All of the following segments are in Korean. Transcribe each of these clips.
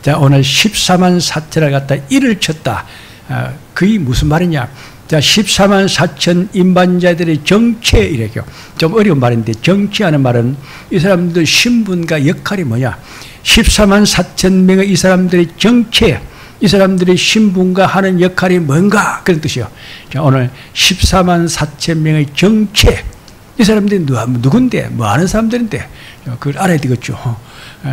자, 오늘 14만 4천을 갖다 일을 쳤다. 그게 무슨 말이냐? 자, 14만 4천 임반자들의 정체 이래요. 좀 어려운 말인데, 정체하는 말은 이 사람들 신분과 역할이 뭐냐? 14만 4천 명의 이 사람들의 정체, 이 사람들의 신분과 하는 역할이 뭔가 그런 뜻이요. 자, 오늘 14만 4천 명의 정체, 이 사람들이 누군데, 뭐 하는 사람들인데, 그걸 알아야 되겠죠.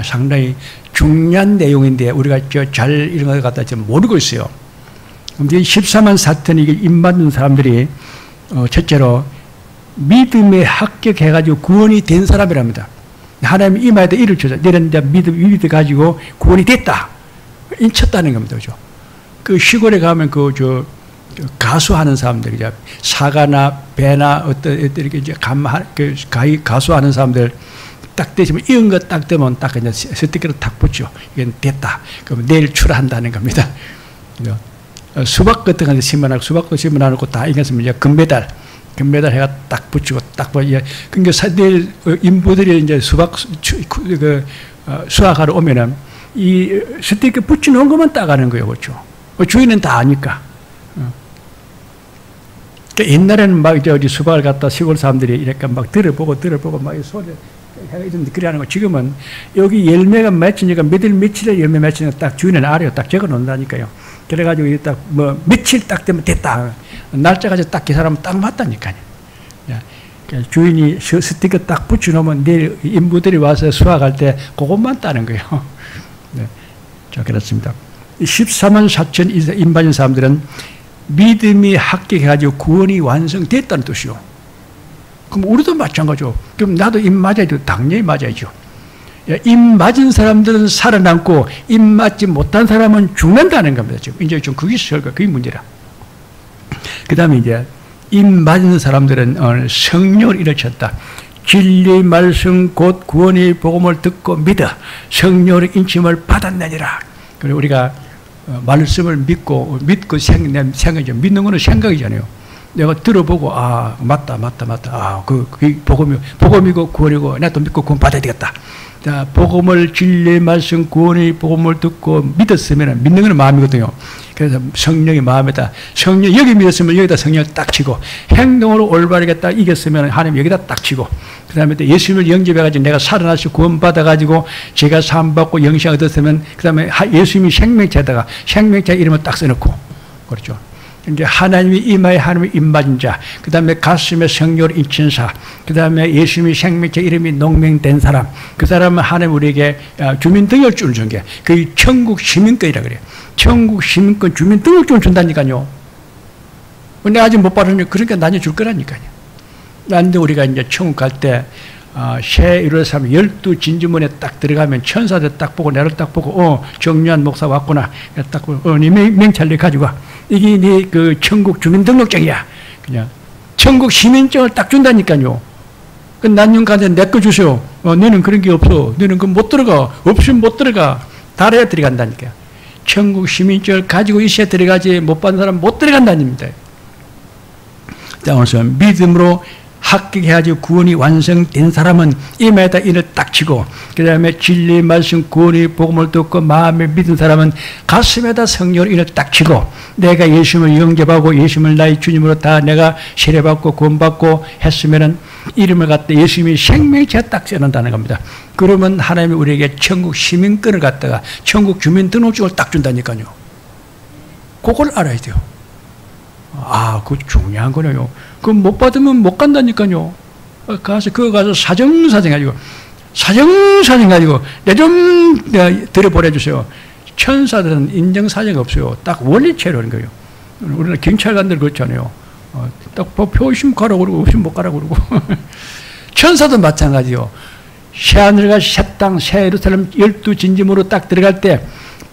상당히 중요한 내용인데 우리가 잘 이런 걸 갖다 좀 모르고 있어요. 근데 14만 4천이 임받는 사람들이 첫째로 믿음에 합격해가지고 구원이 된 사람이랍니다. 하나님이 임하에다 일을 쳐서 내는 믿음 가지고 구원이 됐다. 인쳤다는 겁니다. 그죠? 그 시골에 가면 가수하는 사람들이죠. 사과나 배나 어떤 이렇게 이제 가수하는 사람들 딱 되시면 이런 거 딱 되면 딱 그냥 스티커로 딱 붙죠. 이건 됐다. 그럼 내일 출하한다는 겁니다. 수박 같은 거 심어놓고 수박도 심어놓고 다 이겼으면 이제 금메달 해가 딱 붙이고 딱 뭐, 그러니까 내일 인부들이 이제 수학하러 오면은 이 스티커 붙여놓은 것만 따가는 거예요. 그렇죠. 주인은 다 아니까. 그러니까 옛날에는 막 이제 어디 수박을 갖다 시골 사람들이 이렇게 막 들어보고 막 이 소리 그래 하는 거. 지금은 여기 열매가 맺히니까 며칠에 열매 맺히니까 딱 주인은 알아요. 딱 적어 놓는다니까요. 그래가지고 딱 뭐 며칠 딱 되면 됐다. 날짜까지 딱 계산하면 딱 맞다니까요. 주인이 스티커 딱 붙여놓으면 내일 인부들이 와서 수확할 때 그것만 따는 거예요. 네. 자, 그렇습니다. 14만 4천 임받은 사람들은 믿음이 합격해가지고 구원이 완성됐다는 뜻이요. 그럼 우리도 마찬가지죠. 그럼 나도 입 맞아야죠. 당연히 맞아야죠. 입 맞은 사람들은 살아남고 입 맞지 못한 사람은 죽는다는 겁니다. 지금 이제 좀 그게 문제라. 그 다음에 이제 입 맞은 사람들은 오늘 성령을 일으켰다. 진리 말씀 곧 구원의 복음을 듣고 믿어 성령의 인침을 받았느니라. 그리고 우리가 말씀을 믿고 생각이죠. 믿는 거는 생각이잖아요. 내가 들어보고 맞다. 그게 복음이고 구원이고 나도 믿고 구원 받아야 되겠다. 자, 복음을 진리 말씀 구원의 복음을 듣고 믿었으면 믿는 건 마음이거든요. 그래서 성령이 마음에다 성령 여기 믿었으면 여기다 성령을 딱 치고 행동으로 올바르게 딱 이겼으면 하나님 여기다 딱 치고 그 다음에 또 예수님을 영접해가지고 내가 살아나서 구원 받아가지고 제가 산 받고 영생 얻었으면 그 다음에 예수님이 생명체에다가 생명체 이름을 딱 써놓고 그렇죠. 이제 하나님이 임하에 하나님이 임맞은 자, 그 다음에 가슴에 성령을 인친 사, 그 다음에 예수님이 생명체 이름이 농명된 사람, 그 사람은 하나님 우리에게 주민등록증을 준 게, 그 천국 시민권이라 그래요. 천국 시민권 주민등록증을 준다니까요. 근데 아직 못 받으면 그러니까 나중에 줄 거라니까요. 난데 우리가 이제 천국 갈 때, 새 1월 3일 12진주문에 딱 들어가면 천사들 딱 보고 나를 딱 보고 정유한 목사 왔구나 딱 보고 네 명찰을 가지고 와. 이게 네 그 천국 주민등록증이야. 그냥 천국 시민증을 딱 준다니까요. 그 난년 가서 내 거 주세요. 너는 그런 게 없어. 너는 그 못 들어가. 없으면 못 들어가. 달아야 들어간다니까. 천국 시민증을 가지고 있어야 들어가지 못 받는 사람 못 들어간다닙니다. 자, 오늘 믿음으로 합격해야지 구원이 완성된 사람은 임에다 이를 딱 치고 그 다음에 진리 말씀 구원의 복음을 듣고 마음에 믿은 사람은 가슴에다 성령을 이를 딱 치고 내가 예수님을 영접하고 예수님을 나의 주님으로 다 내가 세례받고 구원받고 했으면은 이름을 갖다 예수님이 생명체 딱 써놓는다는 겁니다. 그러면 하나님이 우리에게 천국 시민권을 갖다가 천국 주민등록증을 딱 준다니까요. 그걸 알아야 돼요. 그거 중요한 거네요. 그거 못 받으면 못 간다니까요. 그거 가서 사정사정 가지고 내 좀 들여보내주세요. 천사들은 인정사정이 없어요. 딱 원리체로 하는 거예요. 우리는 경찰관들 그렇잖아요. 딱 표심 가라고 그러고 없으면 못 가라고 그러고. 천사도 마찬가지요. 새하늘과 새 땅, 새 예루살렘 12진짐으로 딱 들어갈 때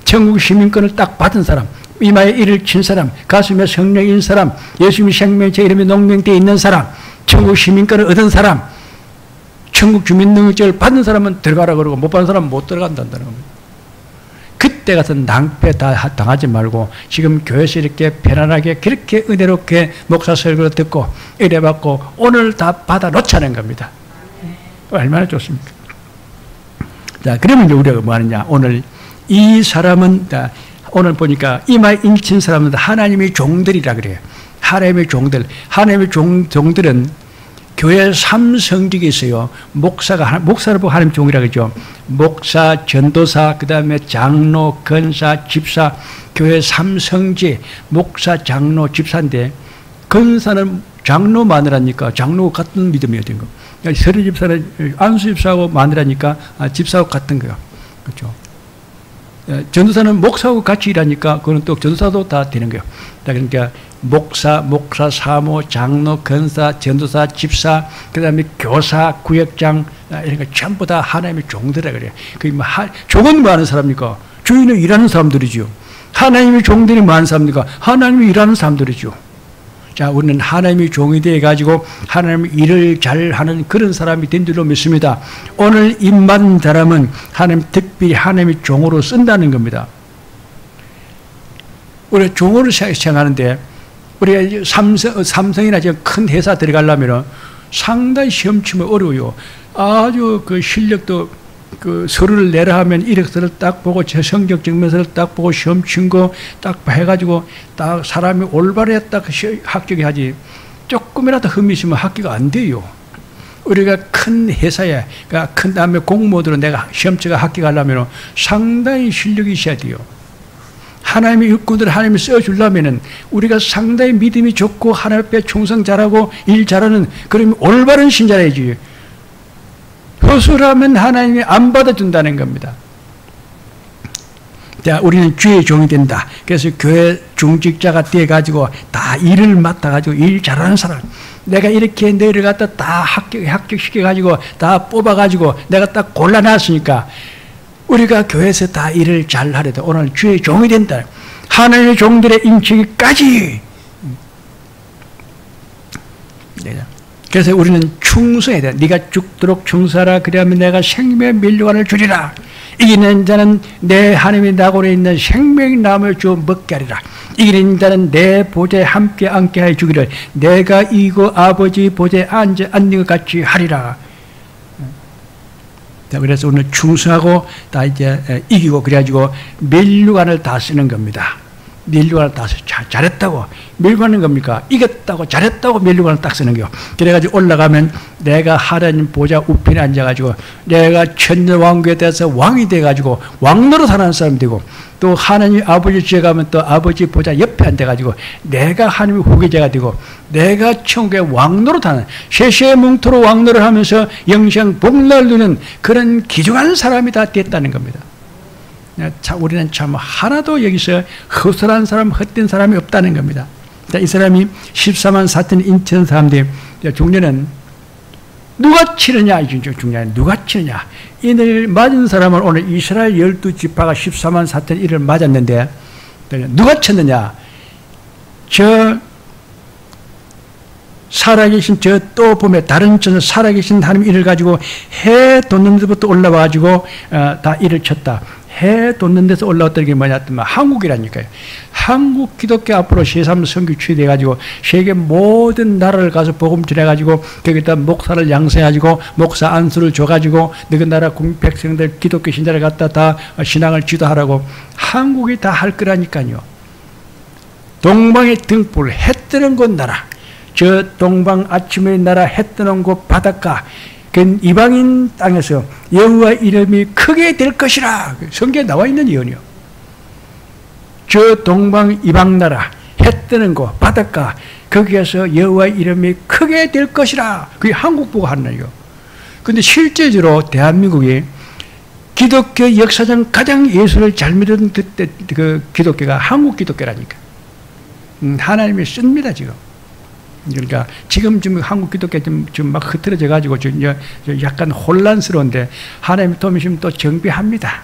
천국 시민권을 딱 받은 사람, 이마에 이를 친 사람, 가슴에 성령인 사람, 예수님이 생명체 이름이 농명되어 있는 사람, 천국 시민권을 얻은 사람, 천국 주민등록증을 받는 사람은 들어가라 그러고 못 받는 사람은 못 들어간다는 겁니다. 그때 가서 낭패 다 당하지 말고 지금 교회에서 이렇게 편안하게 그렇게 은혜롭게 목사 설교를 듣고 은혜 받고 오늘 다 받아 놓자는 겁니다. 얼마나 좋습니까? 자, 그러면 이제 우리가 뭐 하느냐? 오늘 이 사람은 오늘 보니까 이마에 인친 사람은 하나님의 종들이라 그래요. 하나님의 종들. 하나님의 종들은 교회 3성직이 있어요. 목사를 보고 하나님 종이라 그러죠. 목사, 전도사, 그 다음에 장로, 권사, 집사, 교회 3성직, 목사, 장로, 집사인데, 권사는 장로 마누라니까 장로가 같은 믿음이어야 된 거. 서리 집사는 안수 집사하고 마누라니까 집사하고 같은 거야. 그렇죠. 전도사는 목사하고 같이 일하니까 그거는 또 전도사도 다 되는 거예요. 그러니까 목사, 사모, 장로, 권사, 전도사, 집사, 그 다음에 교사, 구역장, 이런 거 전부 다 하나님의 종들이라 그래요. 종은 뭐 하는 사람입니까? 주인은 일하는 사람들이죠. 하나님의 종들이 뭐 하는 사람입니까? 하나님이 일하는 사람들이죠. 자, 우리는 하나님의 종이 되어가지고 하나님의 일을 잘하는 그런 사람이 된 줄로 믿습니다. 오늘 임받은 사람은 하나님 특별히 하나님의 종으로 쓴다는 겁니다. 우리가 종으로 생각하는데 우리가 삼성이나 큰 회사 들어가려면 상당히 시험 치면 어려워요. 아주 그 실력도 그 서류를 내라 하면 이력서를 딱 보고 제 성적 증명서를 딱 보고 시험 친 거 딱 해가지고 딱 사람이 올바르게 딱 합격해야지. 조금이라도 흠이 있으면 합격 안 돼요. 우리가 큰 회사에 큰 다음에 공무원들은 내가 시험 치가 합격하려면 상당히 실력이 있어야 돼요. 하나님의 일꾼들을 하나님이 써주려면은 우리가 상당히 믿음이 좋고 하나님 앞에 충성 잘하고 일 잘하는 그러면 올바른 신자라야지. 허술하면 하나님이 안 받아준다는 겁니다. 자, 우리는 주의 종이 된다. 그래서 교회 중직자가 되어가지고 다 일을 맡아가지고 일 잘하는 사람. 내가 이렇게 너희를 갖다 다 합격시켜가지고 다 뽑아가지고 내가 딱 골라놨으니까 우리가 교회에서 다 일을 잘하려다 오늘 주의 종이 된다. 하나님의 종들의 임치기까지. 그래서 우리는 충성해야 돼. 네가 죽도록 충성하라. 그리하면 내가 생명의 면류관을 주리라. 이기는 자는 내 하나님의 나골에 있는 생명의 나무를 주어 먹게 하리라. 이기는 자는 내 보좌에 함께 앉게 하여 주기를 내가 이고 아버지 보좌에 앉는 것 같이 하리라. 그래서 오늘 충성하고 다 이제 이기고 그래가지고 면류관을 다 쓰는 겁니다. 면류관을 다 잘했다고 면류관은 겁니까? 이겼다고 잘했다고 면류관을 딱 쓰는 거요. 그래가지고 올라가면 내가 하나님 보좌 우편에 앉아가지고 내가 천년왕국에 대해서 왕이 돼가지고 왕노릇 하는 사람이 되고 또 하나님 아버지 집에 가면 또 아버지 보좌 옆에 앉아가지고 내가 하나님의 후계자가 되고 내가 천국의 왕노릇 하는 세세뭉토로 왕노릇 하면서 영생 복날 누는 그런 귀중한 사람이 다 됐다는 겁니다. 우리는 참 하나도 여기서 허술한 사람, 헛된 사람이 없다는 겁니다. 이 사람이 14만 4천 인천 사람들 중년은 누가 치느냐? 중년은 누가 치느냐? 이를 맞은 사람은 오늘 이스라엘 12지파가 14만 4천 이를 맞았는데 누가 쳤느냐? 저 살아계신 저 또 보면 다른 천은 살아계신 하나님 이를 가지고 해 돋는 데부터 올라와 가지고 다 이를 쳤다. 해 돋는 데서 올라왔던 게 뭐냐 하면 한국이라니까요. 한국 기독교 앞으로 제3 선교 취해가지고 세계 모든 나라를 가서 복음 전해가지고 거기다 목사를 양성해가지고 목사 안수를 줘가지고 너희 나라 백성들 기독교 신자를 갖다 다 신앙을 지도하라고 한국이 다 할 거라니까요. 동방의 등불 해 뜨는 곳 나라 저 동방 아침의 나라 해 뜨는 곳 바닷가 그 이방인 땅에서 여호와 이름이 크게 될 것이라 성경에 나와 있는 예언이요. 저 동방 이방 나라 해 뜨는 곳 바닷가 거기에서 여호와 이름이 크게 될 것이라 그게 한국 보고 하는 거예요. 그런데 실제적으로 대한민국이 기독교 역사상 가장 예수를 잘 믿은 그때 그 기독교가 한국 기독교라니까. 하나님이 씁니다 지금. 그러니까 지금 한국 기독교 좀 막 흐트러져 가지고 약간 혼란스러운데 하나님 도우시면 또 정비합니다.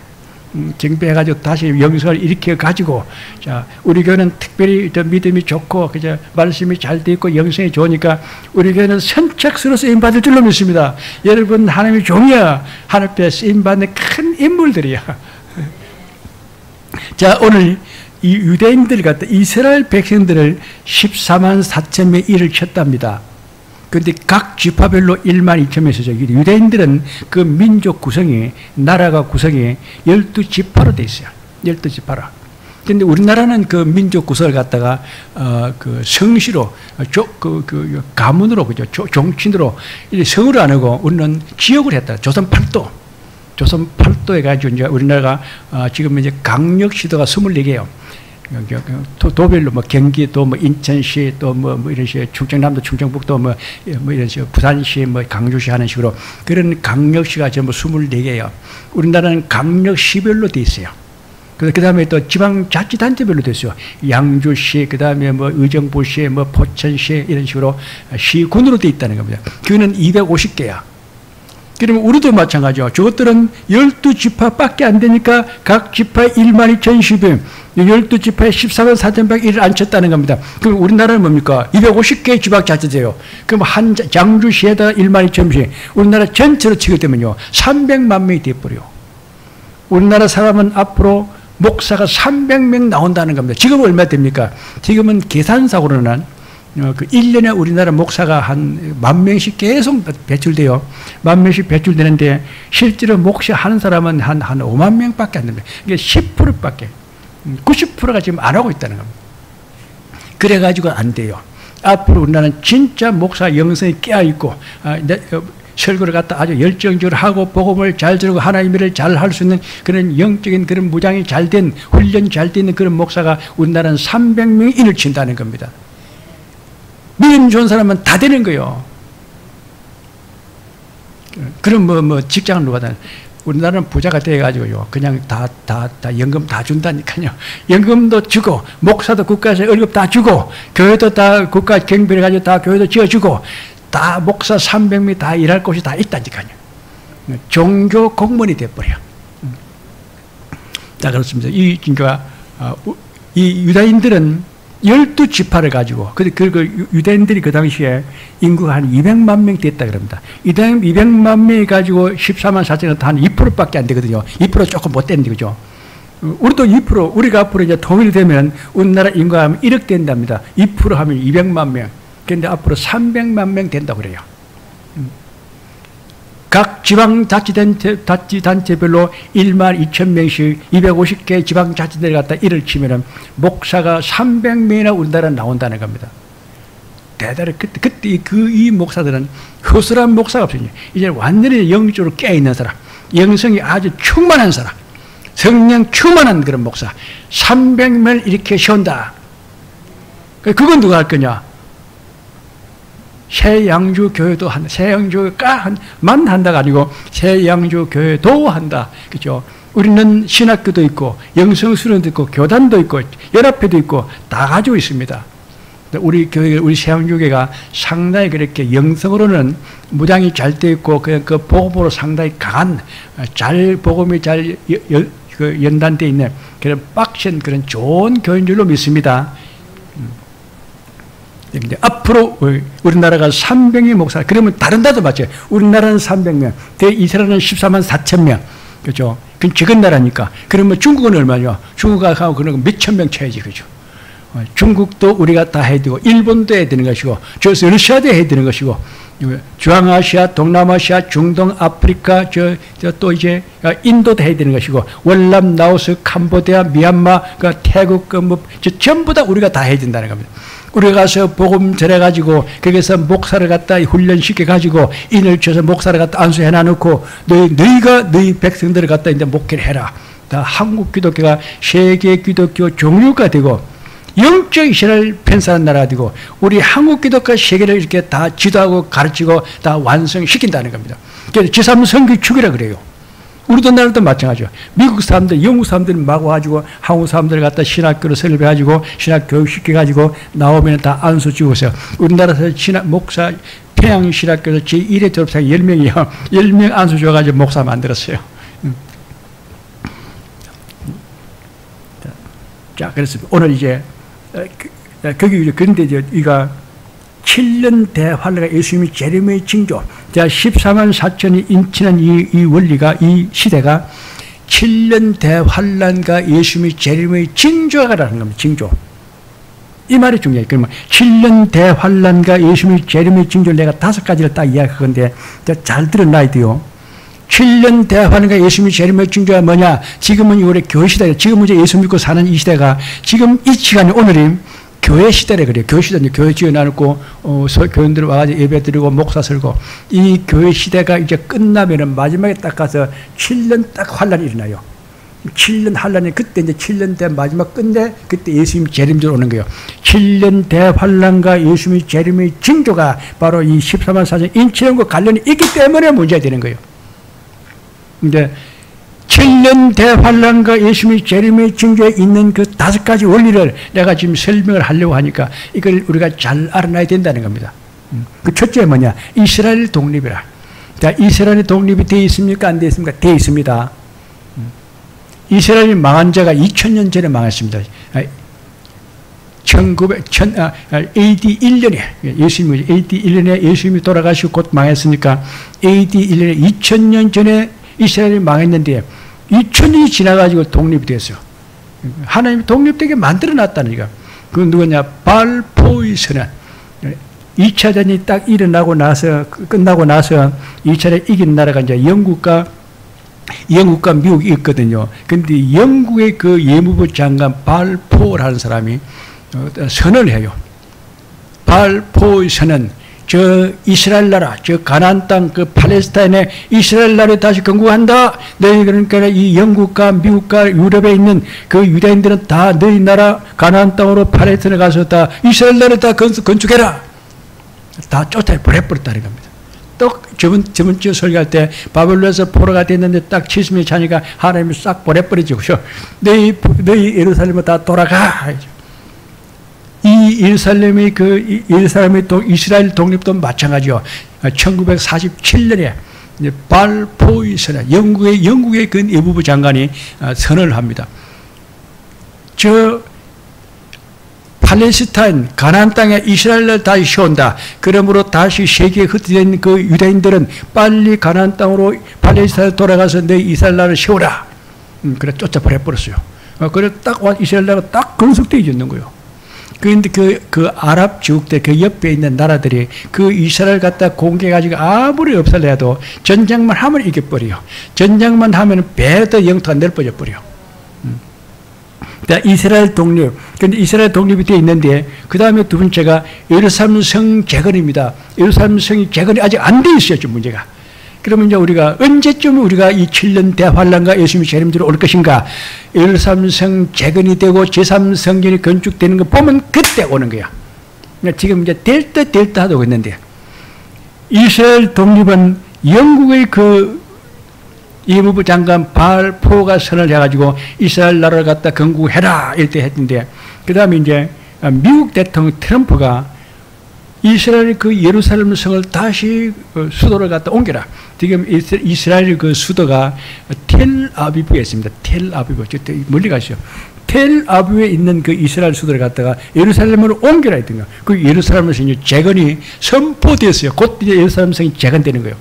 정비해 가지고 다시 영성을 일으켜 가지고 자 우리 교회는 특별히 믿음이 좋고 그저 말씀이 잘 돼 있고 영성이 좋으니까 우리 교회는 선착순으로 쓰임 받을 줄로 믿습니다. 여러분 하나님의 종이야. 하나님 앞에 쓰임 받는 큰 인물들이야. 자 오늘 이 유대인들 같은 이스라엘 백성들을 14만 4천 명의 일을 쳤답니다. 그런데 각 지파별로 1만 2천 명이 있어요. 유대인들은 그 민족 구성이, 나라가 구성이 12지파로 돼 있어요. 12지파로. 그런데 우리나라는 그 민족 구성을 갖다가 그 성시로, 가문으로, 그죠? 종친으로 성으로 안 하고 우리는 지역으로 했다. 조선 8도. 조선 8도에 가지고 이제 우리나라가 지금 이제 강력시도가 24개예요. 도별로 뭐 경기도, 뭐 인천시, 또 뭐 이런 식, 충청남도, 충청북도, 뭐 이런 식, 부산시, 뭐 강주시 하는 식으로 그런 강력시가 전부 24개예요. 우리나라는 강력시별로 돼 있어요. 그 다음에 또 지방자치단체별로 됐어요. 양주시, 그 다음에 뭐 의정부시, 뭐 포천시 이런 식으로 시군으로 돼 있다는 겁니다. 그거는 250개야. 그러면 우리도 마찬가지죠. 저것들은 12지파밖에 안 되니까 각 지파에 12,010명, 12지파에 14만 4,100일을 앉혔다는 겁니다. 그럼 우리나라는 뭡니까? 250개의 지방자치제요. 그럼 한 장주시에다가 12,000명씩, 우리나라 전체로 치게 되면요, 300만 명이 돼버려요. 우리나라 사람은 앞으로 목사가 300명 나온다는 겁니다. 지금 얼마 됩니까? 지금은 계산상으로는 그 1년에 우리나라 목사가 한 10,000명씩 계속 배출돼요. 10,000명씩 배출되는데 실제로 목사하는 사람은 한 5만 명밖에 안 됩니다. 이게 10%밖에, 90%가 지금 안 하고 있다는 겁니다. 그래가지고 안 돼요. 앞으로 우리나라는 진짜 목사 영성이 깨어있고 설교를 갖다 아주 열정적으로 하고 복음을 잘 들고 하나님의 일을 잘 할 수 있는 그런 영적인 그런 무장이 잘 된, 훈련이 잘 되는 그런 목사가 우리나라는 300명이 인을 친다는 겁니다. 믿음 좋은 사람은 다 되는 거예요. 그럼 직장을 누가 다녀? 우리나라는 부자가 돼가지고요. 그냥 다 연금 다 준다니까요. 연금도 주고, 목사도 국가에서 월급 다 주고, 교회도 다 국가 경비해가지고 다 교회도 지어주고, 다 목사 300명이 다 일할 곳이 다 있다니까요. 종교 공무원이 돼버려요. 자, 그렇습니다. 이 유다인들은 12지파를 가지고, 그 유대인들이 그 당시에 인구가 한 200만 명 됐다 그럽니다. 200만 명이 가지고 14만 4천은 한 2%밖에 안 되거든요. 2% 조금 못 되는데, 그죠? 우리도 2%, 우리가 앞으로 이제 통일이 되면 우리나라 인구가 하면 1억 된답니다. 2% 하면 200만 명. 그런데 앞으로 300만 명 된다고 그래요. 각 지방자치단체별로 12,000명씩 250개 지방자치단체를 갖다 일을 치면은 목사가 300명이나 우리나라 나온다는 겁니다. 대단히 그때 이 목사들은 허술한 목사가 없어요. 이제 완전히 영적으로 깨어있는 사람, 영성이 아주 충만한 사람, 성령 충만한 그런 목사, 300명을 이렇게 세운다. 그건 누가 할 거냐? 새양주 교회도 한다. 새양주만 한다가 아니고 새양주 교회도 한다. 그죠? 우리는 신학교도 있고 영성수련도 있고 교단도 있고 연합회도 있고 다 가지고 있습니다. 우리 교회, 우리 새양주교회가 상당히 그렇게 영성으로는 무장이 잘 되어 있고 그 복음으로 상당히 강한, 복음이 잘 연단되어 있는 그런 빡센 그런 좋은 교회인 줄로 믿습니다. 앞으로 우리나라가 300명 목사, 그러면 다른 나라도 마찬가지예요. 우리나라는 300명, 이스라엘은 14만 4천 명, 그죠? 그건 적은 나라니까. 그러면 중국은 얼마냐? 중국하고 그런 몇천 명 쳐야지, 그죠? 중국도 우리가 다 해야 되고, 일본도 해야 되는 것이고, 러시아도 해야 되는 것이고, 중앙아시아, 동남아시아, 중동, 아프리카, 또 이제 인도도 해야 되는 것이고, 월남, 라오스, 캄보디아, 미얀마, 태국, 전부 다 우리가 다 해야 된다는 겁니다. 우리가 가서 복음 전해가지고 거기서 목사를 갖다 훈련시켜가지고 인을 쳐서 목사를 갖다 안수해놔놓고 너희 백성들을 갖다 이제 목회를 해라. 다 한국 기독교가 세계 기독교 종류가 되고 영적 이스라엘 편사하는 나라가 되고 우리 한국 기독교 세계를 이렇게 다 지도하고 가르치고 다 완성시킨다는 겁니다. 그래서 제3 선교축이라 그래요. 우리도 나라도 마찬가지죠. 미국 사람들, 영국 사람들 막 와가지고 한국 사람들 갖다 신학교를 설립해가지고 신학 교육 시켜가지고 나오면 다 안수 주고서 우리나라에서 목사 평양 신학교에서 제1회 졸업생 10명이요. 10명 안수 줘가지고 목사 만들었어요. 자, 그렇습니다. 오늘 이제 그런데 이제 이가 7년 대환란과 예수님이 재림의 징조. 자, 14만 4천이 인치는 이 원리가, 이 시대가 7년 대환란과 예수님이 재림의 징조가라는 겁니다. 징조. 이 말이 중요해요. 그러면 7년 대환란과 예수님의 재림의 징조를 내가 5가지를 딱 이야기하건데 잘 들어놔야 돼요. 7년 대환란과 예수님의 재림의 징조가 뭐냐? 지금은 우리 교회 시대예요. 지금은 이제 예수 믿고 사는 이 시대가 지금 이 시간이 오늘이 교회 시대래 그래요. 교회 시대, 교회 지어놔놓고 교인들 와가지고 예배 드리고 목사 설고 이 교회 시대가 이제 끝나면은 마지막에 딱 가서 7년 딱 환란이 일어나요. 7년 환란이 그때 이제 7년 대 마지막 끝내 그때 예수님 재림절 오는 거예요. 7년 대환란과 예수님의 재림의 징조가 바로 이 14만 4천 인치령과 관련이 있기 때문에 문제가 되는 거예요. 근데 7년 대환란과 예수님의 재림의 징조에 있는 그 5가지 원리를 내가 지금 설명을 하려고 하니까 이걸 우리가 잘 알아놔야 된다는 겁니다. 그 첫째 뭐냐? 이스라엘 독립이라. 자, 이스라엘이 독립이 되어 있습니까? 안 되어 있습니까? 되어 있습니다. 이스라엘이 망한 자가 2000년 전에 망했습니다. AD 1년에 예수님이 AD 1년에 예수님이 돌아가시고 곧 망했으니까 AD 1년에 2000년 전에 이스라엘이 망했는데 2000년이 지나가지고 독립이 됐어요. 하나님이 독립되게 만들어놨다는 거야. 그건 누구냐? 발포의 선언. 2차 전이 딱 일어나고 나서 끝나고 나서 2차를 이긴 나라가 이제 영국과 미국이 있거든요. 근데 영국의 그 예무부 장관 발포라는 사람이 선언을 해요. 발포의 선언. 저 이스라엘 나라, 저 가나안 땅, 그 팔레스타인에 이스라엘 나라에 다시 건국한다. 너희 그러니까 이 영국과 미국과 유럽에 있는 그 유대인들은 다 너희 나라 가나안 땅으로 팔레스타인에 가서 다 이스라엘 나라에 다 건축해라. 다 쫓아버려버렸다는 겁니다. 또 저번 주 설교할 때 바벨론에서 포로가 됐는데 딱 70년이 차니까 하나님이 싹 보내버리죠. 너희 예루살렘에 다 돌아가. 이 예루살렘의 이스라엘 독립도 마찬가지요. 1947년에 발포의 선언, 영국의 그 예무부 장관이 선언을 합니다. 저 팔레스타인 가나안 땅에 이스라엘을 다시 세운다. 그러므로 다시 세계에 흩어진 그 유대인들은 빨리 가나안 땅으로 팔레스타인에 돌아가서 내 이스라엘 나라를 세우라. 그래 쫓아버려버렸어요. 그래 딱 이스라엘 나라가 딱 건설되어 있는 거예요. 그런데 그 아랍 지국대 그 옆에 있는 나라들이 그 이스라엘 갖다 공격해가지고 아무리 없앨래도 전쟁만 하면 이겨버려요. 전쟁만 하면 배도 영토가 넓어져 버려요. 이스라엘 독립. 근데 이스라엘 독립이 되어 있는데 그 다음에 두 번째가 예루살렘 성 재건입니다. 예루살렘 성이 재건이 아직 안 돼 있어요. 좀 문제가. 그러면 이제 우리가 언제쯤 우리가 이 7년 대환란과 예수님의 재림들이 올 것인가? 예루살렘 성 재건이 되고 제3성전이 건축되는 거 보면 그때 오는 거야. 지금 이제 될 듯 하고 있는데 이스라엘 독립은 영국의 그 예무부 장관 발포가 선언을 해가지고 이스라엘 나라를 갖다 건국해라 이렇게 했는데 그 다음에 이제 미국 대통령 트럼프가 이스라엘 그 예루살렘 성을 다시 수도를 갖다 옮겨라. 지금 이스라엘 그 수도가 텔아비브에 있습니다. 텔아비브. 멀리 가시죠. 텔아비브에 있는 그 이스라엘 수도를 갖다가 예루살렘으로 옮겨라 했던 그 예루살렘 성이 재건이 선포되었어요. 곧 이제 예루살렘 성이 재건되는 거예요.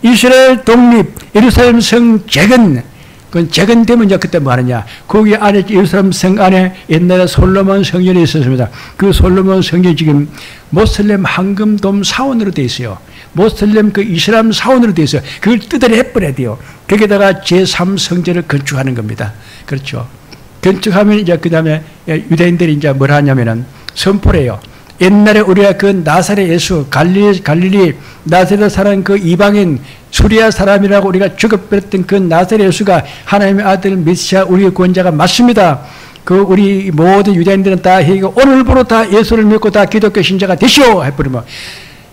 이스라엘 독립, 예루살렘 성 재건. 그건 재건되면 이제 그때 뭐 하느냐. 거기 안에 예루살렘 성 안에 옛날에 솔로몬 성전이 있었습니다. 그 솔로몬 성전이 지금 모슬렘 황금돔 사원으로 되어 있어요. 모슬렘 그 이슬람 사원으로 되어 있어요. 그걸 뜯어내버려야 돼요. 거기다가 제3성전을 건축하는 겁니다. 그렇죠. 건축하면 이제 그 다음에 유대인들이 이제 뭘 하냐면은 선포를 해요. 옛날에 우리가 그 나사렛 예수, 갈릴리 나사렛 사람 그 이방인 수리아 사람이라고 우리가 죽어버렸던 그 나사렛 예수가 하나님의 아들 메시아 우리의 구원자가 맞습니다. 그 우리 모든 유대인들은 다 해고 오늘부로 다 예수를 믿고 다 기독교 신자가 되시오 해버리면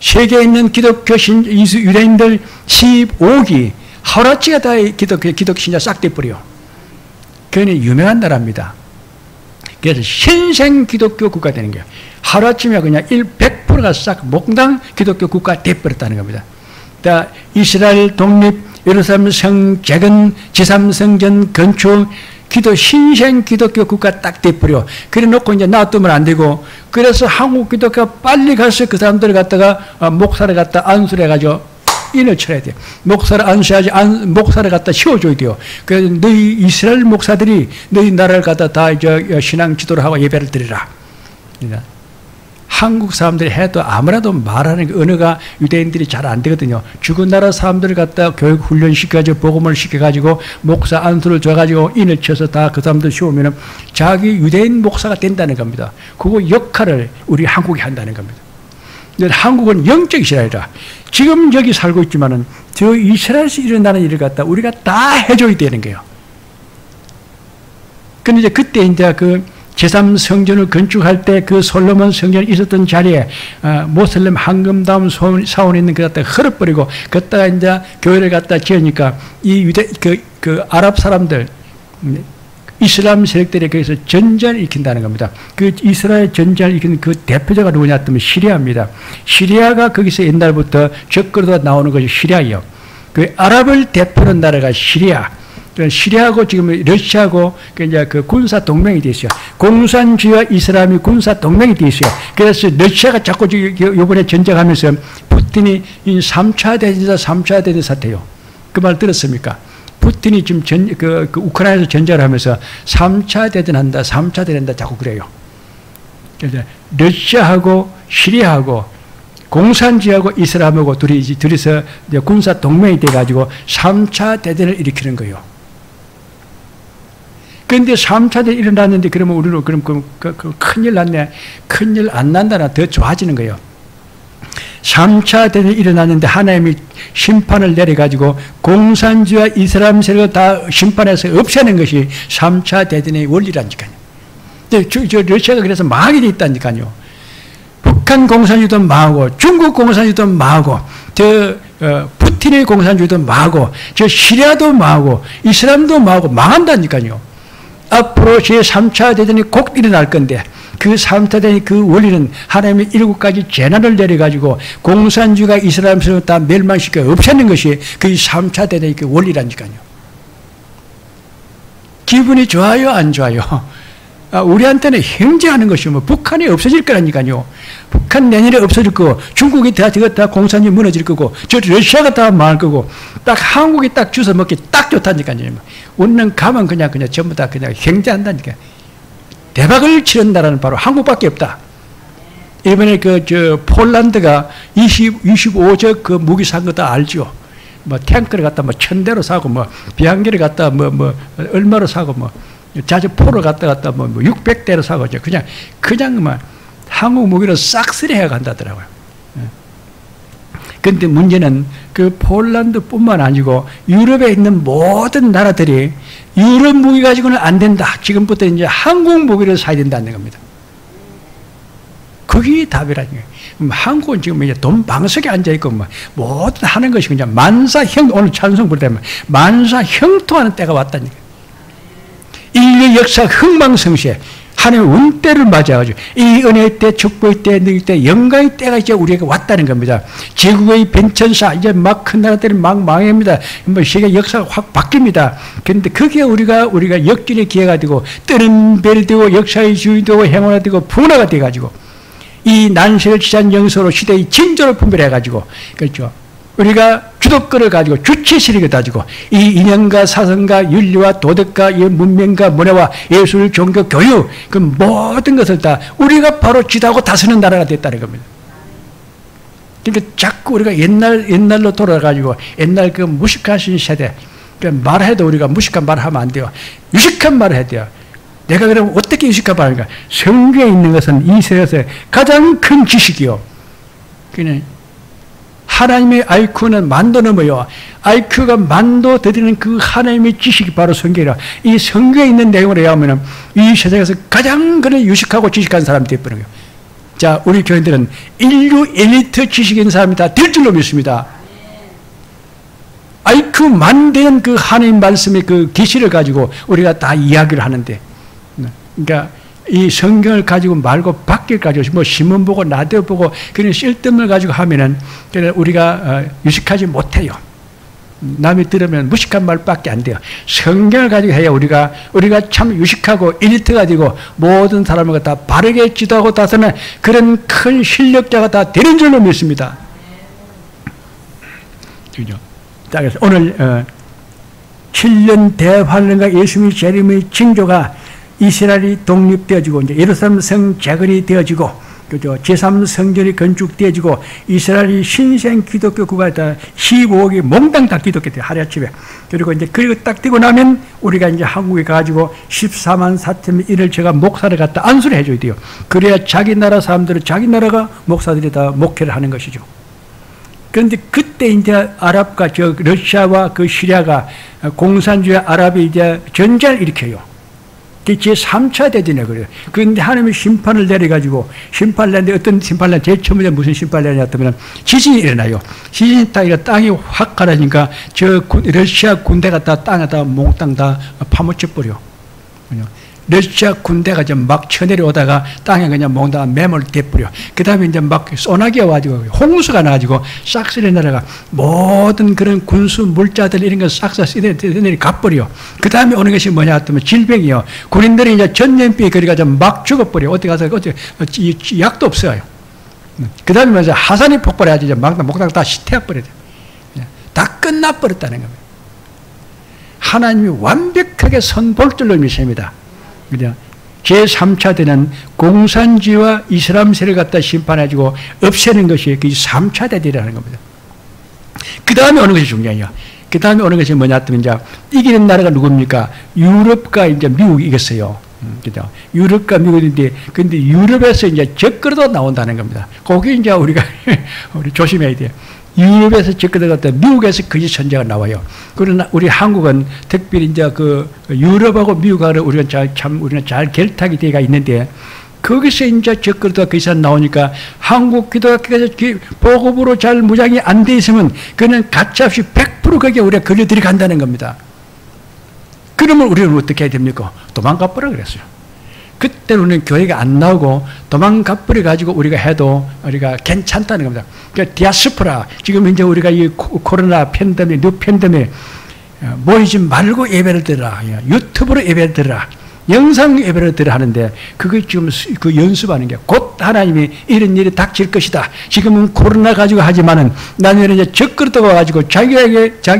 세계에 있는 기독교 유대인들 15기 하루아치가 다 기독교 신자 싹 돼버려. 그게 유명한 나라입니다. 그래서 신생 기독교 국가 되는 거예요. 하루아침에 그냥 100%가 싹 몽땅 기독교 국가 돼버렸다는 겁니다. 이스라엘 독립, 예루살렘 성 재건, 제3성전 건축, 신생 기독교 국가 딱 돼버려. 그래 놓고 이제 놔두면 안 되고, 그래서 한국 기독교가 빨리 가서 그 사람들을 갖다가 목사를 갖다 안수를 해가지고 인을 쳐야 돼요. 목사를 안수해야지, 목사를 갖다 씌워줘야 돼요. 그래서 너희 이스라엘 목사들이 너희 나라를 갖다 다 신앙 지도를 하고 예배를 드리라. 한국 사람들이 해도 아무래도 말하는 그 언어가 유대인들이 잘 안 되거든요. 죽은 나라 사람들을 갖다 교육 훈련 시켜가지고 복음을 시켜가지고 목사 안수를 줘가지고 인을 쳐서 다 그 사람들 씌우면은 자기 유대인 목사가 된다는 겁니다. 그거 역할을 우리 한국이 한다는 겁니다. 근데 한국은 영적 이스라엘이라. 지금 여기 살고 있지만은 저 이스라엘에서 일어나는 일을 갖다 우리가 다 해줘야 되는 거예요. 근데 이제 그때 이제 그 제3성전을 건축할 때 그 솔로몬 성전이 있었던 자리에 모슬렘 황금다운 사원이 있는 그 갖다 헐어버리고 그다가 이제 교회를 갖다 지으니까 이 유대 그 아랍 사람들 이슬람 세력들이 거기서 전쟁을 일으킨다는 겁니다. 그 이스라엘 전쟁을 일으킨 그 대표자가 누구냐 하면 시리아입니다. 시리아가 거기서 옛날부터 적그러다 나오는 것이 시리아예요. 그 아랍을 대표하는 나라가 시리아. 시리아하고 지금 러시아하고 이제 그 군사 동맹이 돼 있어요. 공산주의와 이슬람이 군사 동맹이 돼 있어요. 그래서 러시아가 자꾸 이번에 전쟁하면서 푸틴이 3차 대전이다 3차 대전 사태요. 그 말 들었습니까? 푸틴이 지금 그 우크라이나에서 전쟁을 하면서 3차 대전한다 3차 대전한다 자꾸 그래요. 그래서 러시아하고 시리아하고 공산주의하고 이슬람하고 둘이서 군사 동맹이 돼가지고 3차 대전을 일으키는 거예요. 그런데 3차 대전이 일어났는데 그러면 우리는 그럼 큰일 났네. 큰일 안 난다나 더 좋아지는 거예요. 3차 대전이 일어났는데 하나님이 심판을 내려가지고 공산주의와 이슬람 세력을 다 심판해서 없애는 것이 3차 대전의 원리라니까요. 저 러시아가 그래서 망하게 돼 있다니까요. 북한 공산주의도 망하고 중국 공산주의도 망하고 푸틴의 공산주의도 망하고 저 시리아도 망하고 이슬람도 망하고 망한다니까요. 앞으로 제3차 대전이 꼭 일어날 건데 그 3차 대전의 그 원리는 하나님의 7가지 재난을 내려가지고 공산주의가 이슬람에서 다 멸망시켜 없애는 것이 그 3차 대전의 그 원리라니까요. 기분이 좋아요 안 좋아요? 우리한테는 행정하는 것이 뭐 북한이 없어질 거라니까요. 북한 내년에 없어질 거고 중국이 다 공산주의 무너질 거고 저 러시아가 다 망할 거고 딱 한국이 딱 주워 먹기 딱 좋다니까요. 우리는 가면 그냥 전부 다 그냥 행정한다니까. 대박을 치는 나라는 바로 한국밖에 없다. 이번에 폴란드가 25적 그 무기 산 거 다 알죠. 뭐 탱크를 갖다 뭐 1000대로 사고 뭐 비행기를 갖다 뭐 얼마로 사고 뭐 자주포를 갖다 뭐 600대로 사고 그냥 막 한국 무기로 싹쓸이해 간다더라고요. 그런데 문제는 그 폴란드뿐만 아니고 유럽에 있는 모든 나라들이 유럽 무기 가지고는 안 된다. 지금부터 이제 한국 무기를 사야 된다는 겁니다. 그게 답이라니까요. 한국은 지금 이제 돈 방석에 앉아있고 뭐 모든 하는 것이 그냥 오늘 찬송 부르다면 만사형통하는 때가 왔다니까. 인류 역사 흥망성쇠 하나님의 운때를 맞아가지고 이 은혜의 때, 축복의 때, 능력의 때, 영광의 때가 이제 우리에게 왔다는 겁니다. 제국의 변천사 이제 막 큰 나라들이 막 망합니다. 뭐 세계 역사가 확 바뀝니다. 그런데 그게 우리가 역진의 기회가 되고 뜨는 별이 되고 역사의 주인이 되고 행운이 되고 분화가 돼가지고 이 난세를 지난 영서로 시대의 진조를 분별해가지고 그렇죠. 우리가 주도권을 가지고 주체실을 가지고 이 인연과 사상과 윤리와 도덕과 문명과 문화와 예술, 종교, 교육 그 모든 것을 다 우리가 바로 지도하고 다스리는 나라가 됐다는 겁니다. 그러니까 자꾸 우리가 옛날로 돌아가지고 옛날 그 무식하신 세대 말해도 우리가 무식한 말을 하면 안 돼요. 유식한 말을 해야 돼요. 내가 그러면 어떻게 유식한 말을 할까? 성경에 있는 것은 이 세상에서 가장 큰 지식이요. 그냥 하나님의 IQ는 만도 넘어요. IQ가 만도 되는 그 하나님의 지식이 바로 성경이라. 이 성경에 있는 내용을 의하면 이 세상에서 가장 그런 유식하고 지식한 사람이 되어버린 거예요. 자, 우리 교인들은 인류 엘리트 지식인 사람이 다 될 줄로 믿습니다. IQ 만 되는 그 하나님 말씀의 그 계시를 가지고 우리가 다 이야기를 하는데, 그러니까 이 성경을 가지고 말고 밖을 가지고 뭐 신문 보고 라디오 보고 그런 쓸데없는 가지고 하면은 우리가 유식하지 못해요. 남이 들으면 무식한 말밖에 안 돼요. 성경을 가지고 해야 우리가 참 유식하고 엘리트가 되고 모든 사람을 다 바르게 지도하고 다스리는 그런 큰 실력자가 다 되는 줄로 믿습니다. 그죠? 자, 그래서 오늘 7년 대환란과 예수님의 재림의 징조가 이스라엘이 독립되어지고 이제 예루살렘 성 재건이 되어지고 그죠? 제3성전이 건축되어지고 이스라엘이 신생 기독교 국가에다 15억이 몽땅 다 기독교들 하루아침에 그리고 이제 그리고 딱 되고 나면 우리가 이제 한국에 가지고 14만 4천인을 제가 목사를 갖다 안수를 해줘야 돼요. 그래야 자기 나라 사람들은 자기 나라가 목사들이 다 목회를 하는 것이죠. 그런데 그때 이제 아랍과 저 러시아와 그 시리아가 공산주의 아랍이 이제 전쟁을 일으켜요. 제3차 대전이라고 그래요. 그런데 하나님이 심판을 내려가지고 심판을 내는데 어떤 심판을 내냐 제일 처음에 무슨 심판을 내냐면 지진이 일어나요. 지진이 딱 땅이 확 가라니까 저 러시아 군대가 다 땅에다 몽땅 다 파묻혀버려. 러시아 군대가 막 쳐내려오다가 땅에 그냥 몽땅 매몰돼버려. 그 다음에 이제 막 소나기가 와가지고 홍수가 나가지고 싹쓸이 나라가 모든 그런 군수 물자들 이런 거 싹싹 쓰내리 가버려. 그 다음에 오는 것이 뭐냐 하면 질병이요. 군인들이 이제 전염병이 그래가지고 막 죽어버려. 어디 가서 약도 없어요. 그 다음에 먼저 하산이 폭발해가지고 이제 막 목당 다 시태해버려요. 다 끝나버렸다는 겁니다. 하나님이 완벽하게 선볼줄로 믿습니다. 제3차 대는 공산주의와 이슬람세를 갖다 심판해주고 없애는 것이 그 3차 대전이라는 겁니다. 그 다음에 오는 것이 중요해요. 그 다음에 오는 것이 뭐냐 하면 이제 이기는 나라가 누굽니까? 유럽과 이제 미국이 이겼어요. 그죠? 유럽과 미국인데, 근데 유럽에서 이제 적그러도 나온다는 겁니다. 거기 이제 우리가 우리 조심해야 돼요. 유럽에서 적그러다 미국에서 거짓 선지자가 나와요. 그러나 우리 한국은 특별히 이제 그 유럽하고 미국하고 우리가 잘 결탁이 되어 있는데 거기서 이제 적그러다 거기서 나오니까 한국 기독교에서 보급으로 잘 무장이 안 돼 있으면 그는 가차없이 100% 거기에 우리가 걸려 들어간다는 겁니다. 그러면 우리는 어떻게 해야 됩니까? 도망가 버려 그랬어요. 그때는 우리는 교회가 안 나오고 도망가 버려 가지고 우리가 해도 우리가 괜찮다는 겁니다. 그러니까 디아스포라 지금 이제 우리가 이 코로나 팬데믹, 뉴 팬데믹 모이지 말고 예배를 드려라, 유튜브로 예배를 드려라, 영상 예배를 드려 하는데 그게 지금 그 연습하는 게 곧 하나님이 이런 일이 닥칠 것이다. 지금은 코로나 가지고 하지만은 나중에는 이제 적그릇 와가지고 자기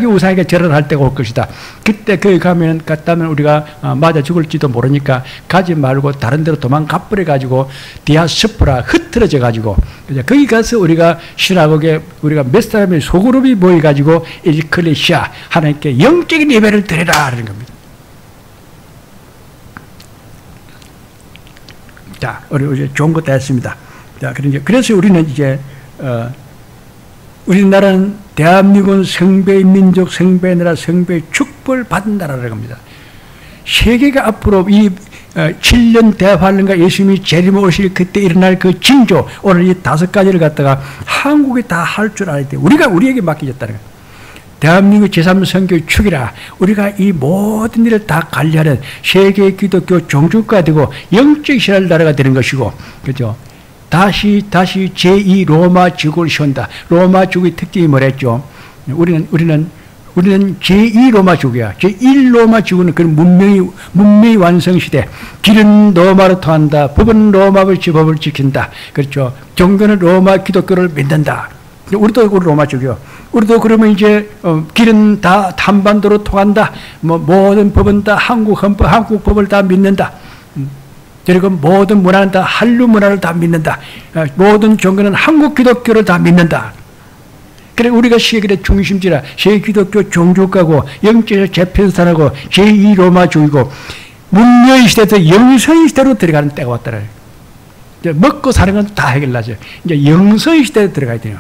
우상에게 절을 할 때가 올 것이다. 그때 거기 갔다면 우리가 맞아 죽을지도 모르니까 가지 말고 다른 데로 도망가 버려 가지고 디아스포라 흩어져 가지고 거기 가서 우리가 신학국에 우리가 몇 사람의 소그룹이 모여 가지고 일클레시아 하나님께 영적인 예배를 드리라 하는 겁니다. 자, 우리 좋은 것도 했습니다. 자, 그래서 우리는 이제, 우리나라는 대한민국은 성배의 민족, 성배의 나라, 성배의 축복을 받은 나라라고 합니다. 세계가 앞으로 이 7년 대환란과 예수님이 재림에 오실 그때 일어날 그 징조, 오늘 이 5가지를 갖다가 한국이 다 할 줄 알아야 돼. 우리에게 맡겨졌다는 거예요. 대한민국 제3선교의 축이라 우리가 이 모든 일을 다 관리하는 세계 기독교 종주국가 되고 영적 이스라엘 나라가 되는 것이고, 그죠? 다시 제2 로마 제국을 세운다. 로마 제국의 특징이 뭐랬죠? 우리는 제2 로마 제국이야. 제1 로마 제국은 그런 문명의 완성 시대. 길은 로마로 통한다. 법은 로마의 법을 지킨다. 그렇죠? 종교는 로마 기독교를 믿는다. 우리도 로마 쪽이요. 우리도 그러면 이제 길은 다 한반도로 통한다. 모든 법은 다 한국 헌법, 한국 법을 다 믿는다. 그리고 모든 문화는 다 한류 문화를 다 믿는다. 모든 종교는 한국 기독교를 다 믿는다. 그래 우리가 세계의 중심지라 세계 기독교 종주국가고 영적 재편산하고 제2 로마족이고 문명의 시대에서 영성의 시대로 들어가는 때가 왔더라. 이제 먹고 사는 건 다 해결나죠. 이제 영성의 시대에 들어가야 돼요.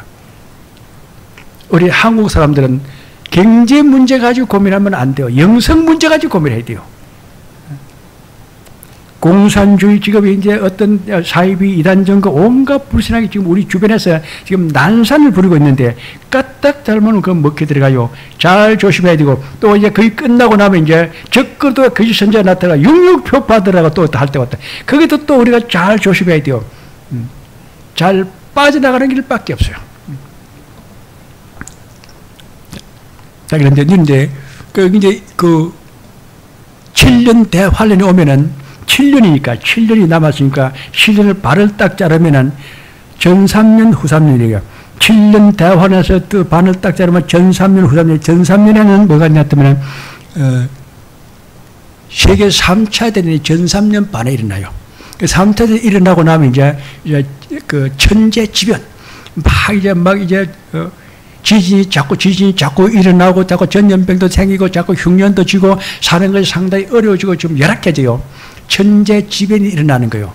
우리 한국 사람들은 경제 문제 가지고 고민하면 안 돼요. 영성 문제 가지고 고민해야 돼요. 공산주의 지금 이제 어떤 사이비 이단정과 온갖 불신하게 지금 우리 주변에서 지금 난산을 부리고 있는데 까딱 잘못하면 그건 먹게 들어가요. 잘 조심해야 되고 또 이제 거의 끝나고 나면 이제 적그도 거짓 선지자 나타나가 육육표 받으라고 또 할 때 왔다. 거기도 또 우리가 잘 조심해야 돼요. 잘 빠져나가는 길밖에 없어요. 자, 그런데 이제 이제 그 7년 대환란이 오면은 7년이니까 7년이 남았으니까 7년을 발을 딱 자르면은 전 3년 후 3년이에요. 7년 대환란에서 또 반을 딱 자르면 전 3년 후 3년. 전 3년에는 뭐가 있냐면 세계 3차 대전이 전 3년 반에 일어나요. 3차 대전이 일어나고 나면 이제 그 천재지변, 지진이 자꾸 일어나고, 자꾸 전염병도 생기고, 자꾸 흉년도 지고, 사는 것이 상당히 어려워지고, 좀 열악해져요. 천재지변이 일어나는 거예요.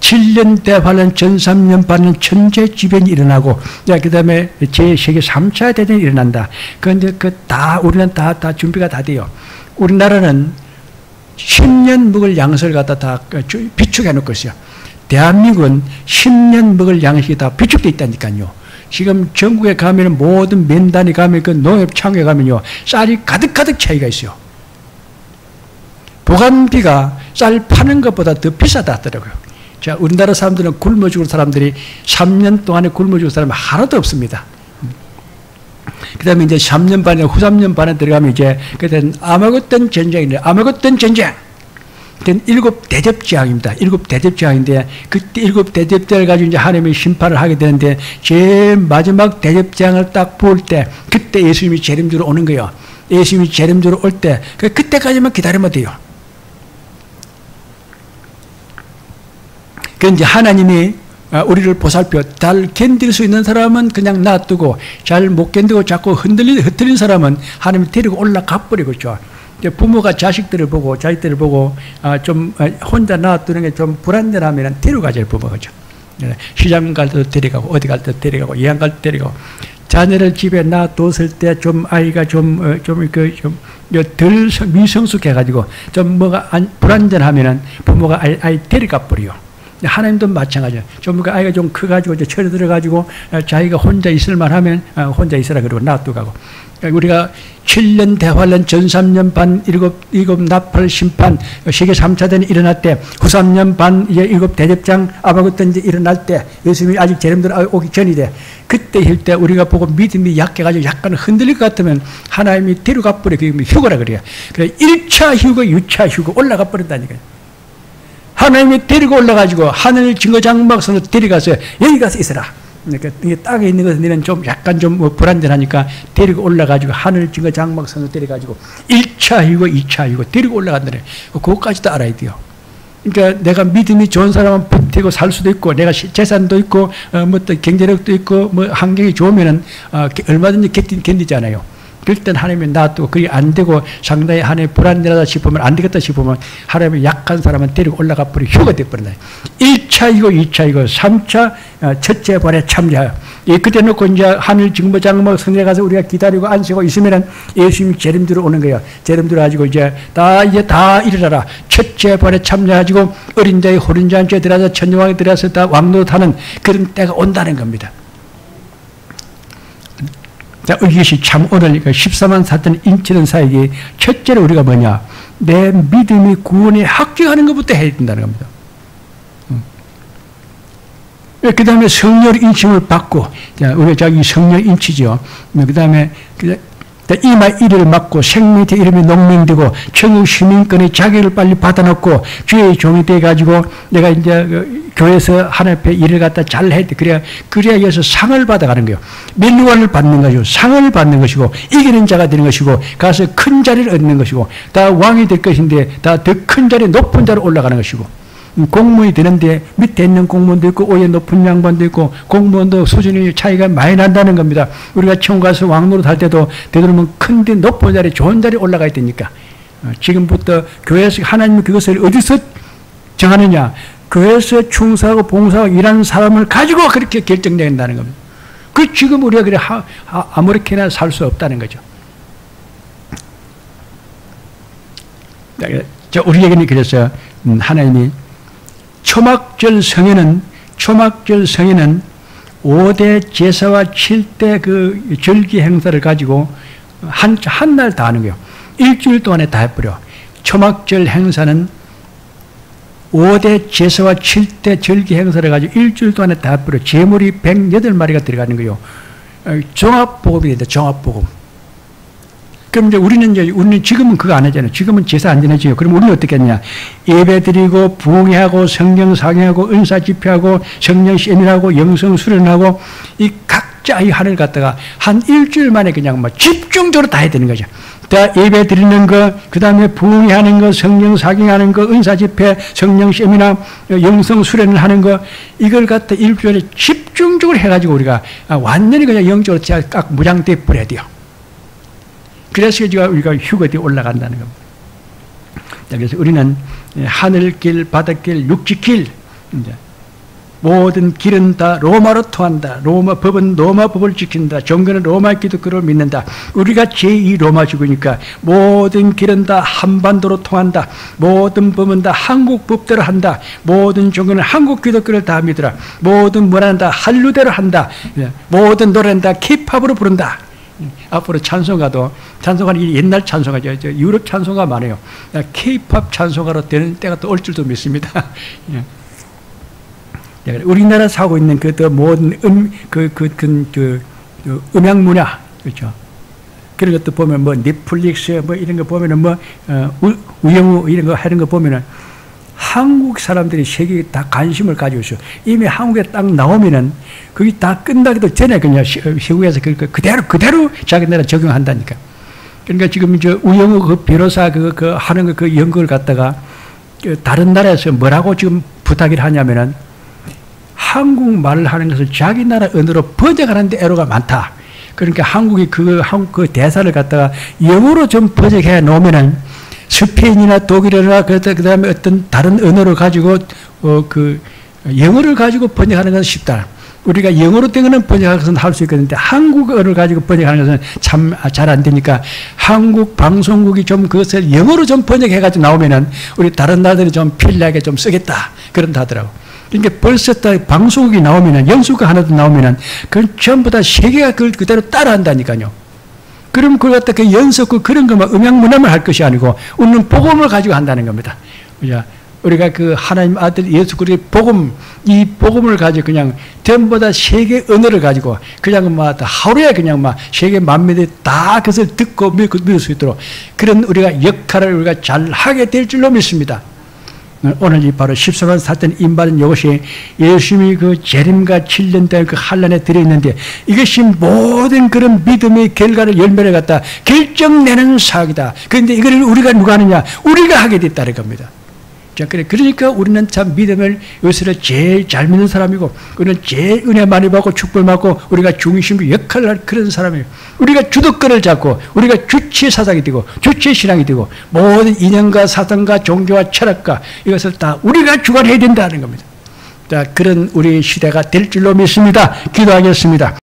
7년 대환란 전 3년 반은 천재지변이 일어나고, 그 다음에 제 세계 3차 대전이 일어난다. 그런데 우리는 다 준비가 다 돼요. 우리나라는 10년 먹을 양식을 갖다 다 비축해 놓고 있어요. 대한민국은 10년 먹을 양식이 다 비축되어 있다니까요. 지금 전국에 가면 모든 면단에 가면 그 농협창고에 가면요. 쌀이 가득가득 차이가 있어요. 보관비가 쌀 파는 것보다 더 비싸다 하더라고요. 자, 우리나라 사람들은 굶어 죽을 사람들이 3년 동안에 굶어 죽을 사람이 하나도 없습니다. 그 다음에 이제 3년 반에, 후 3년 반에 들어가면 이제, 그때는 아마겟돈 전쟁인데, 아마겟돈 전쟁! 그때는 7대접재앙입니다. 7대접재앙인데, 그때 7대접재앙을 가지고 이제 하나님이 심판을 하게 되는데, 제일 마지막 대접재앙을 딱 볼 때, 그때 예수님이 재림주로 오는 거예요. 예수님이 재림주로 올 때, 그때까지만 기다리면 돼요. 그 이제 하나님이 우리를 보살펴 잘 견딜 수 있는 사람은 그냥 놔두고 잘 못 견디고 자꾸 흩틀린 사람은 하나님이 데리고 올라가 버리고 있죠. 부모가 자식들을 보고 좀 혼자 놔두는 게 좀 불안전하면 데려가죠, 부모가죠. 시장 갈 때도 데려가고 어디 갈 때도 데려가고 여행 갈 때도 데려가고 자녀를 집에 놔뒀을 때 좀 아이가 좀 덜 미성숙해가지고 좀 뭐가 불안전하면은 부모가 아이 데려가 버려요. 하나님도 마찬가지예요. 좀 아이가 좀 커가지고 이제 철이 들어가지고 자기가 혼자 있을만 하면 혼자 있으라 그러고 놔두고 가고. 우리가 7년 대환란 전 3년 반 일곱 나팔 심판 세계 3차 대전이 일어날 때 후 3년 반 이제 7대접장 아마겟돈 이제 일어날 때 예수님이 아직 재림들 오기 전이래. 그때 일 때 우리가 보고 믿음이 약해가지고 약간 흔들릴 것 같으면 하나님이 데려가 버려. 그게 휴거라 그래요. 그래 1차 휴거, 2차 휴거 올라가 버린다니까요. 하나님이 데리고 올라가지고 하늘 증거장막선으로 데려가서 여기 가서 있어라. 그러니까 땅에 있는 것은 너는 좀 약간 좀 불안전하니까 데리고 올라가지고 하늘 증거장막선으로 데려가지고 1차 휴거, 2차 휴거 데리고 올라간다네. 그것까지도 알아야 돼요. 그러니까 내가 믿음이 좋은 사람은 버티고 살 수도 있고 내가 재산도 있고 뭐 또 경제력도 있고 뭐 환경이 좋으면은 얼마든지 견디잖아요. 그럴 땐 하나님이 놔두고 그게 안 되고 상당히 하나님이 불안전하다 싶으면 안 되겠다 싶으면 하나님이 약한 사람은 데리고 올라가 버리고 휴가 돼버린다. 1차이고 2차이고 3차 첫째 번에 참여하여 그때 놓고 이제 하늘 증거장막 성에 가서 우리가 기다리고 앉고 있으면은 예수님이 재림주로 오는 거예요. 재림주로 가지고 이제 다 일어나라. 첫째 번에 참여하지고 어린 자의 호른 자한 죄 들어서 천녀왕이 들어서 다 왕노릇하는 그런 때가 온다는 겁니다. 자, 이것이 참 오늘 14만 4천 인치는 사역이 첫째로 우리가 뭐냐? 내 믿음이 구원에 합격하는 것부터 해야 된다는 겁니다. 그 다음에 성령 인침을 받고, 우리가 자기 성령 인치죠. 그 다음에 이마 이를 맞고 생명의 이름이 농명되고 천국 시민권의 자격을 빨리 받아놓고 주의 종이 돼가지고 내가 이제 교회에서 하나님 앞에 일을 갖다 잘 해야 돼. 그래야 여기서 상을 받아가는 거예요. 멸류관을 받는 것이고 상을 받는 것이고 이기는 자가 되는 것이고 가서 큰 자리를 얻는 것이고 다 왕이 될 것인데 다 더 큰 자리 높은 자리로 올라가는 것이고 공무원이 되는데 밑에 있는 공무원도 있고 위에 높은 양반도 있고 공무원도 수준이 차이가 많이 난다는 겁니다. 우리가 천국 가서 왕노릇 할 때도 되도록이면 큰데 높은 자리 좋은 자리에 올라가야 되니까 지금부터 교회에서 하나님이 그것을 어디서 정하느냐? 교회에서 충성하고 봉사하고 일하는 사람을 가지고 그렇게 결정된다는 겁니다. 그 지금 우리가 그래 아무렇게나 살 수 없다는 거죠. 우리에게는 그래서 하나님이 초막절 성회는 5대 제사와 7대 그 절기 행사를 가지고 한 날 다 하는 거예요. 일주일 동안에 다 해버려. 초막절 행사는 5대 제사와 7대 절기 행사를 가지고 일주일 동안에 다 해버려. 제물이 108마리가 들어가는 거예요. 종합복음이 된다. 종합복음. 그럼 이제 우리는 지금은 그거 안 하잖아요. 지금은 제사 안 지내지요. 그럼 우리는 어떻게 했냐? 예배 드리고, 부흥회하고, 성경 상회하고, 은사 집회하고, 성령 세미나하고, 영성 수련하고, 이 각 진짜 이 하늘 갖다가 한 일주일 만에 그냥 뭐 집중적으로 다 해야 되는 거죠. 다 예배 드리는 거, 그 다음에 부흥회하는 거, 성령 사경하는 거, 은사 집회, 성령 세미나, 영성 수련을 하는 거, 이걸 갖다 일주일에 집중적으로 해가지고 우리가 완전히 그냥 영적으로 딱 무장돼 버려야 돼요. 그래서 우리가 휴거되어 올라간다는 겁니다. 그래서 우리는 하늘길, 바닷길, 육지길, 이제 모든 길은 다 로마로 통한다. 로마 법은 로마 법을 지킨다. 종교는 로마 기독교를 믿는다. 우리가 제2 로마주교니까 모든 길은 다 한반도로 통한다. 모든 법은 다 한국 법대로 한다. 모든 종교는 한국 기독교를 다 믿으라. 모든 문화는 다 한류대로 한다. 모든 노래는 다 K-팝으로 부른다. 앞으로 찬송가도 찬송가는 옛날 찬송가죠. 유럽 찬송가 많아요. K-팝 찬송가로 되는 때가 또 올 줄도 믿습니다. 우리나라 사고 있는 그 모든 음악 문화, 그렇죠. 그런 것도 보면 뭐 넷플릭스 뭐 이런 거 보면은 뭐 우영우 이런 거 하는 거 보면은 한국 사람들이 세계에 다 관심을 가지고 있어요. 이미 한국에 딱 나오면은 그게 다 끝나기도 전에 그냥 세국에서 그대로 자기 나라 적용한다니까. 그러니까 지금 이제 우영우 그 변호사 그 하는 그 연극을 갖다가 다른 나라에서 뭐라고 지금 부탁을 하냐면은 한국말을 하는 것을 자기 나라 언어로 번역하는데 애로가 많다. 그러니까 한국이 그 대사를 갖다가 영어로 좀 번역해 놓으면은 스페인이나 독일어나 그 다음에 어떤 다른 언어를 가지고 영어를 가지고 번역하는 것은 쉽다. 우리가 영어로 된 거는 번역하는 것은 할 수 있겠는데 한국어를 가지고 번역하는 것은 참 잘 안 되니까 한국 방송국이 좀 그것을 영어로 좀 번역해가지고 나오면은 우리 다른 나라들이 좀 편리하게 좀 쓰겠다. 그런다 하더라고. 그러니까 벌써 방송국이 나오면은 영수가 하나도 나오면은 그건 전부 다 세계가 그걸 그대로 따라한다니까요. 그럼 그걸 갖다 그 연속 그런 것만 음악 문화만 할 것이 아니고 우리는 복음을 가지고 한다는 겁니다. 우리가 그 하나님 아들 예수 그리스도의 복음, 이 복음을 가지고 그냥 전부 다 세계 언어를 가지고 그냥 막 하루에 그냥 막 세계 만민들이 다 그것을 듣고 믿을 수 있도록 그런 우리가 역할을 우리가 잘 하게 될 줄로 믿습니다. 오늘 이 바로 14만 사건 임받은 이것이 예수님이 그 재림과 7년 동안 그 환란에 들어있는데 이것이 모든 그런 믿음의 결과를 열매를 갖다 결정내는 사역이다. 그런데 이걸 우리가 누가 하느냐? 우리가 하게 됐다는 겁니다. 자, 그러니까 우리는 참 믿음을 요새를 제일 잘 믿는 사람이고, 우리는 제일 은혜 많이 받고 축복을 받고, 우리가 중심으로 역할을 할 그런 사람이에요. 우리가 주도권을 잡고, 우리가 주체 사상이 되고, 주체 신앙이 되고, 모든 이념과 사상과 종교와 철학과 이것을 다 우리가 주관해야 된다는 겁니다. 자, 그런 우리 시대가 될 줄로 믿습니다. 기도하겠습니다.